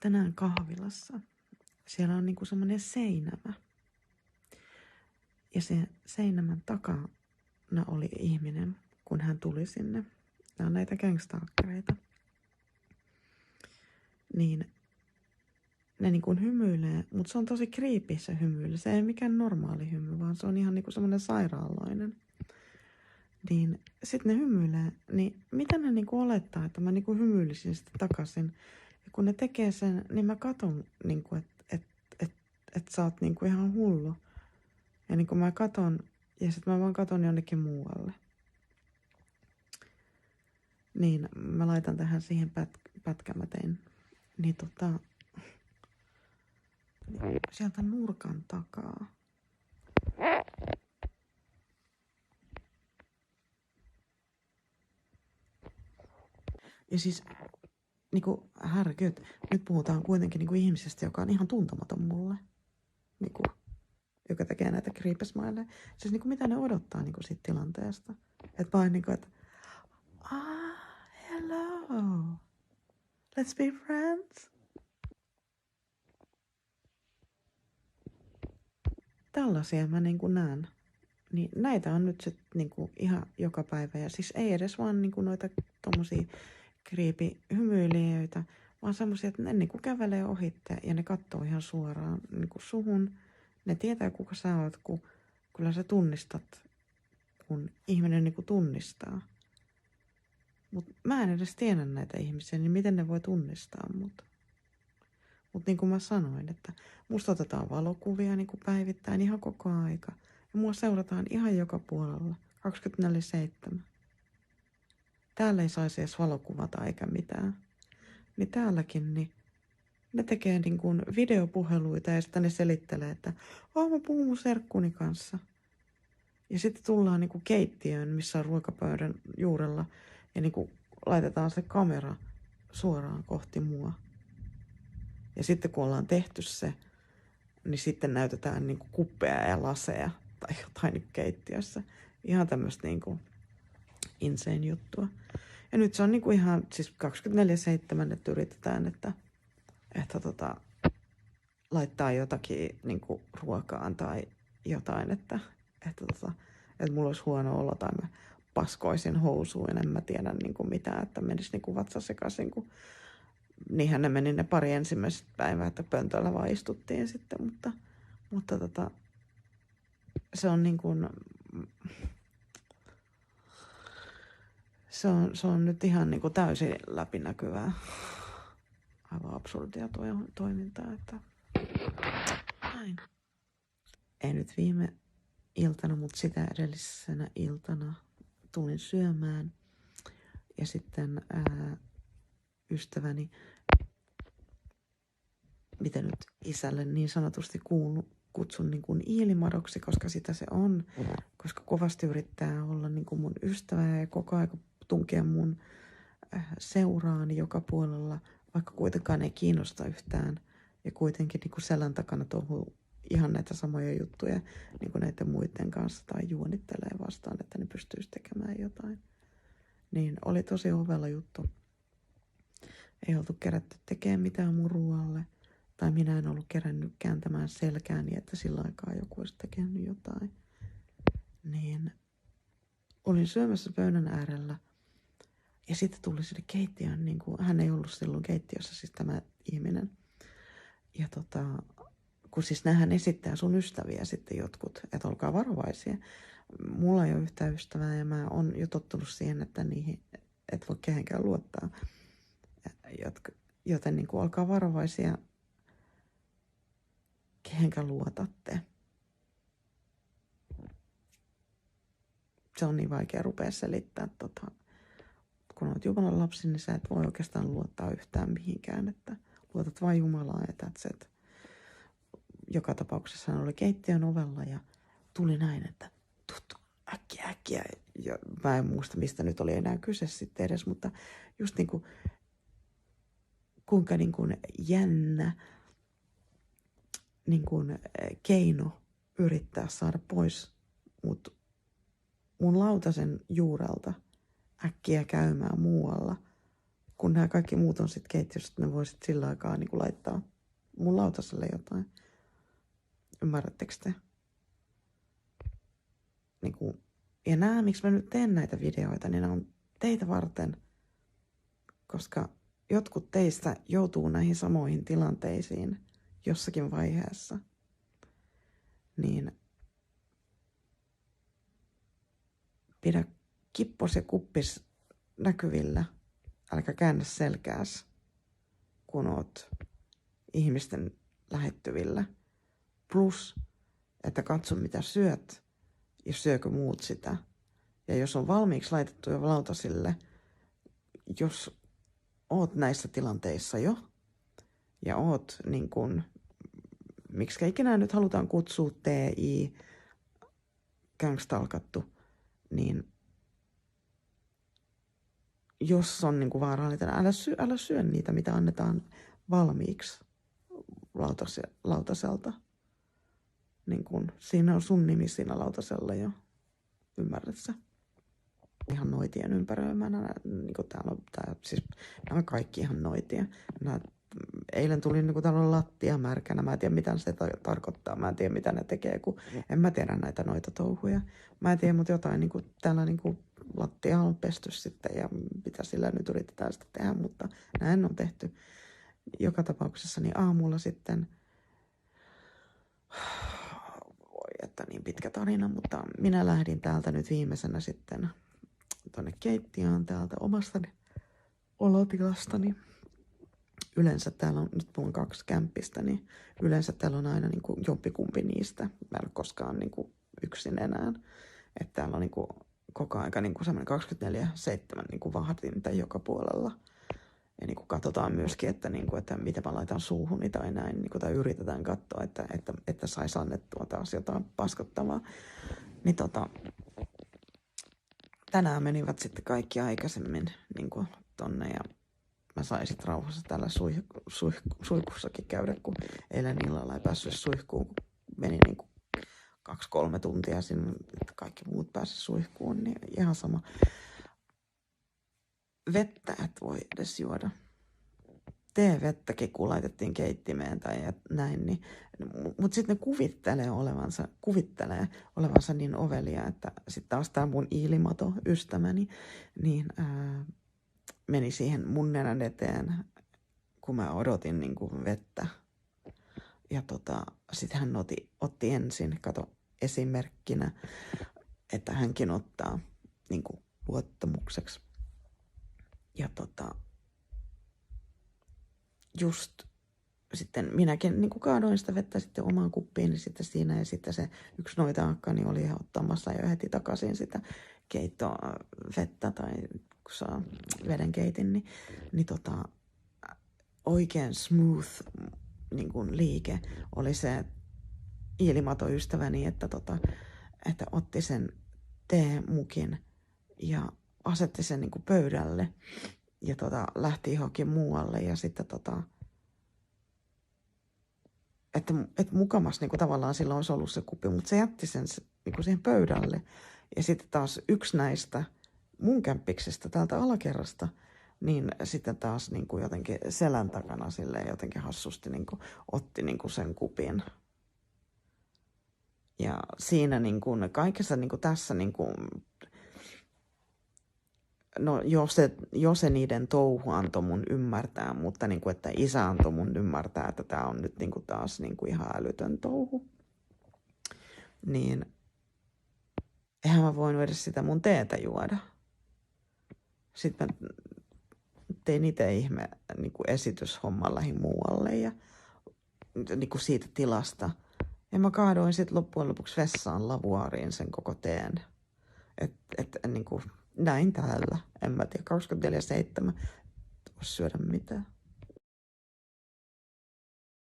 tänään kahvilassa. Siellä on niinku semmoinen seinämä. Ja se seinämän takana oli ihminen, kun hän tuli sinne. Nämä on näitä gangstalkereita. Niin ne niinku hymyilee, mutta se on tosi creepy se hymyily. Se ei mikään normaali hymy, vaan se on ihan niinku semmoinen sairaanlainen. Niin sit ne hymyilee, niin mitä ne niinku olettaa, että mä niinku hymyilisin sitten takaisin. Ja kun ne tekee sen, niin mä katon, niinku, että sä oot niinku ihan hullu. Ja niinku mä katon, ja sit mä vaan katon jonnekin muualle. Niin mä laitan tähän siihen pätkän mä tein. Niin sieltä nurkan takaa. Ja siis, niinku, härkyt, nyt puhutaan kuitenkin niinku ihmisestä, joka on ihan tuntematon mulle. Niinku, joka tekee näitä creepy-smileja. Siis niinku, mitä ne odottaa niinku siitä tilanteesta. Että vain niinku, että hello, let's be friends. Tällaisia mä niinku näen. Niin näitä on nyt sit niinku ihan joka päivä. Ja siis ei edes vaan niinku noita tommosia creepy-hymyilijöitä, vaan semmosia, että ne niinku kävelee ohitte ja ne katsoo ihan suoraan niinku suhun. Ne tietää, kuka sä oot, kun kyllä sä tunnistat, kun ihminen niinku tunnistaa. Mut mä en edes tiedä näitä ihmisiä, niin miten ne voi tunnistaa mut. Mut niin kuin mä sanoin, että musta otetaan valokuvia niin kuin päivittäin ihan koko aika. Ja mua seurataan ihan joka puolella, 24/7. Täällä ei saisi edes valokuvata eikä mitään. Niin täälläkin, niin ne tekee niin kuin videopuheluita ja sitten ne selittelee, että mä puhun mun serkkuni kanssa. Ja sitten tullaan niin kuin keittiöön, missä on ruokapöydän juurella ja niin kuin laitetaan se kamera suoraan kohti mua. Ja sitten kun ollaan tehty se, niin sitten näytetään niin kuin kuppeja ja laseja tai jotain niin keittiössä. Ihan tämmöistä niin kuin insane juttua. Ja nyt se on niin kuin ihan siis 24/7, että yritetään, että laittaa jotakin niin kuin ruokaan tai jotain, että mulla olisi huono olo tai mä paskoisin housuun, en mä tiedä niin kuin mitään, että menisi niin kuin vatsa sekaisin, kun niinhän ne meni ne pari ensimmäiset päivää, että pöntöllä vaan istuttiin sitten, mutta se on niin kuin, se on nyt ihan niin kuin täysin läpinäkyvää, aivan absurdia toimintaa, että näin. Ei nyt viime iltana, mutta sitä edellisenä iltana tulin syömään ja sitten ystäväni, mitä nyt isälle niin sanotusti kutsun niin kuin iilimadoksi, koska sitä se on, koska kovasti yrittää olla niin kuin mun ystävä ja koko ajan tunkea mun seuraan joka puolella, vaikka kuitenkaan ei kiinnosta yhtään ja kuitenkin niin kuin selän takana touhuu ihan näitä samoja juttuja niin kuin näiden muiden kanssa tai juonittelee vastaan, että ne pystyisi tekemään jotain. Niin oli tosi ovella juttu. Ei oltu kerätty tekemään mitään mun ruoalle. Tai minä en ollut kerännyt kääntämään selkääni, että sillä aikaa joku olisi tehnyt jotain. Niin olin syömässä pöydän äärellä. Ja sitten tuli sinne keittiöön, niin kuin, hän ei ollut silloin keittiössä, siis tämä ihminen. Ja kun siis nämähän esittää sun ystäviä sitten jotkut, että olkaa varovaisia. Mulla ei ole yhtään ystävää ja mä oon jo tottunut siihen, että niihin et voi kehenkään luottaa. Joten niin kuin, olkaa varovaisia, kehenkä luotatte. Se on niin vaikea rupea selittää, kun olet Jumalan lapsi, niin sä et voi oikeastaan luottaa yhtään mihinkään, että luotat vain Jumalaan ja tätset. Joka tapauksessa hän oli keittiön ovella ja tuli näin, että äkkiä. Ja mä en muista, mistä nyt oli enää kyse sitten edes, mutta just niin kuin, kuinka niin kuin jännä niin kuin keino yrittää saada pois mun lautasen juurelta äkkiä käymään muualla kun nämä kaikki muut on sitten keittiössä, ne voisit sillä aikaa niin laittaa mun lautaselle jotain. Ymmärrättekö te? Niin kuin, ja nämä, miksi mä nyt teen näitä videoita, niin nämä on teitä varten, koska jotkut teistä joutuu näihin samoihin tilanteisiin jossakin vaiheessa. Niin pidä kippos ja kuppis näkyvillä, älkä käännä selkääs, kun oot ihmisten lähettyvillä. Plus, että katso mitä syöt ja syökö muut sitä. Ja jos on valmiiksi laitettu jo lautasille, jos oot näissä tilanteissa jo ja oot niin kuin, miksi ikinä nyt halutaan kutsua TI gangstalkattu, niin jos on niin kuin vaarallinen, älä syö niitä, mitä annetaan valmiiksi lautaselta. Niin kuin, siinä on sun nimi siinä lautasella jo. Ymmärrät sä? Ihan noitien ympäröimänä. Niin kuin täällä on, siis nämä kaikki ihan noitia. Eilen tuli niin kuin täällä on lattia märkänä. Mä en tiedä mitä se tarkoittaa. Mä en tiedä mitä ne tekee, kun en mä tiedä näitä noita touhuja. Mä en tiedä, mutta jotain niin kuin, täällä niin kuin lattia on pesty sitten ja mitä sillä nyt yritetään sitä tehdä, mutta näin on tehty. Joka tapauksessa niin aamulla sitten, voi että niin pitkä tarina, mutta minä lähdin täältä nyt viimeisenä sitten tuonne keittiöön täältä omastani olotilastani. Yleensä täällä on, nyt mulla on 2 kämppistä, niin yleensä täällä on aina niin kuin jompikumpi niistä. Mä en ole koskaan niin kuin yksin enää. Että täällä on niin kuin koko aika niin kuin semmoinen 24/7 niin kuin vahdinta joka puolella. Ja niin kuin katsotaan myöskin, että, niin kuin, että mitä mä laitan suuhuni tai näin. Niin kuin, tai yritetään katsoa, että saisi annettua taas jotain paskottavaa. Niin tänään menivät sitten kaikki aikaisemmin niin kuin tonne ja mä sain sitten rauhassa täällä suihkussakin käydä, kun eilen illalla ei päässyt suihkuun, kun meni niin kuin 2-3 tuntia sinne, että kaikki muut pääsivät suihkuun, niin ihan sama. Vettä et voi edes juoda. Teevettäkin, kun laitettiin keittimeen tai näin, niin, mutta sitten ne kuvittelee olevansa niin ovelia, että sitten taas tämä mun Iilimato ystäväni, niin meni siihen mun nenän eteen, kun mä odotin niin kuin vettä. Ja sitten hän otti ensin, esimerkkinä, että hänkin ottaa niin kuin luottamukseksi. Ja just sitten minäkin niin kuin kaadoin sitä vettä sitten omaan kuppiin, niin sitten siinä ja sitten se yksi noita-akkani oli ihan ottamassa jo heti takaisin sitä keittovettä tai kun saa veden keitin, niin oikein smooth niin kuin liike oli se Iilimato-ystäväni, että otti sen teemukin ja asetti sen niin kuin pöydälle ja lähti johonkin muualle ja sitten että mukamas niin kuin tavallaan sillä olisi ollut se kuppi, mutta se jätti sen niin kuin siihen pöydälle ja sitten taas yksi näistä mun kämppiksestä täältä alakerrasta, niin sitten taas niin kuin jotenkin selän takana silleen jotenkin hassusti niin kuin otti niin kuin sen kupin. Ja siinä niin kuin kaikessa niin kuin tässä niin kuin, no jos se niiden touhu antoi mun ymmärtää, mutta niin kuin, että isä antoi mun ymmärtää, että tämä on nyt niin kuin taas niin kuin ihan älytön touhu. Niin eihän mä voinut edes sitä mun teetä juoda. Sitten mä tein itse ihme niin kuin esityshomman lähin muualle ja niin kuin siitä tilasta. Ja mä kaadoin sitten loppujen lopuksi vessaan lavuaariin sen koko teen. Että niin kuin näin täällä. En mä tiedä, 24/7 voi syödä mitään.